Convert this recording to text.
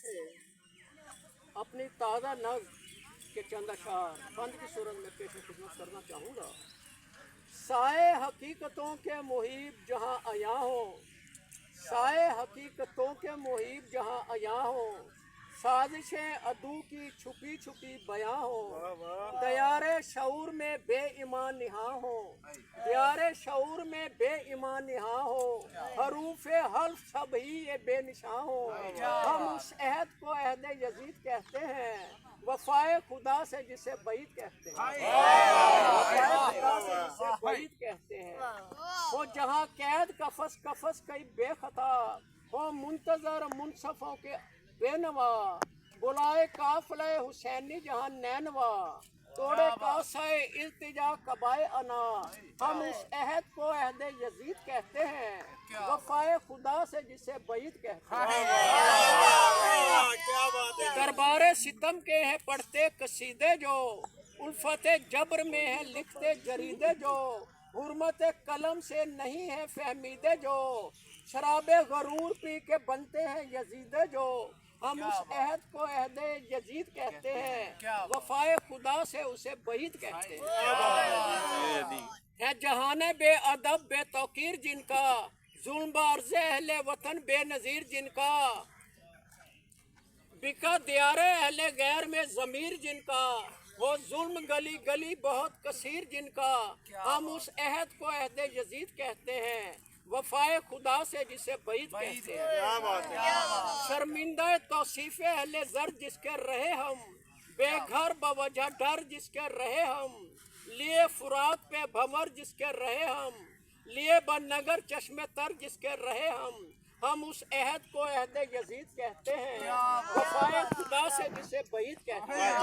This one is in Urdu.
سے اپنی تازہ نظم کے چند اشعار بند کی صورت میں پیش خدمت کرنا چاہوں گا۔ سائے حقیقتوں کے محیط جہاں عیاں ہوں، سائے حقیقتوں کے محیط جہاں عیاں ہوں، سازشیں عدو کی چھپی چھپی بیاں ہوں، دیار شعور میں بے ایمان نہاں ہوں، دیار شعور میں بے ایمان نہاں ہوں، حروف حلف سب ہی یہ بے نشاں ہوں۔ ہم اس عہد کو عہد یزید کہتے ہیں، وفائے خدا سے جسے بعید کہتے ہیں، وفائے خدا سے جسے بعید کہتے ہیں۔ وہ جہاں قید کفس کفس کئی بے خطا، ہو منتظر منصفوں کے بے نوا، بلائے قافلہ حسینی جہاں نینوا، توڑے کاسہ التجا کبائے انا۔ ہم اس عہد کو عہد یزید کہتے ہیں، وفائے خدا سے جسے بعید کہتے ہیں۔ دربار ستم کے ہیں پڑھتے قصیدے جو، الفت جبر میں ہے لکھتے جریدے جو، حرمت قلم سے نہیں ہے فہمیدے جو، شراب غرور پی کے بنتے ہیں یزیدے جو۔ ہم اس عہد کو عہد یزید کہتے ہیں، وفائے خدا سے اسے بعید کہتے ہیں۔ ہے جہان بے ادب بے توقیر جن کا، ظلم بارز اہل وطن بے نظیر جن کا، بکا دیار اہل غیر میں ضمیر جن کا، وہ ظلم گلی گلی بہت کثیر جن کا۔ ہم اس عہد کو عہد یزید کہتے ہیں، وفائے خدا سے جسے بعید کہتے ہیں۔ شرمندہ توصیف اہل زر جس کے رہے ہم، بے گھر بوجہ ڈر جس کے رہے ہم، لیے فرات پہ بھنور جس کے رہے ہم، لیے بن نگر چشم تر جس کے رہے ہم اس عہد کو عہد یزید کہتے ہیں، وفائے خدا سے جسے بعید کہتے ہیں۔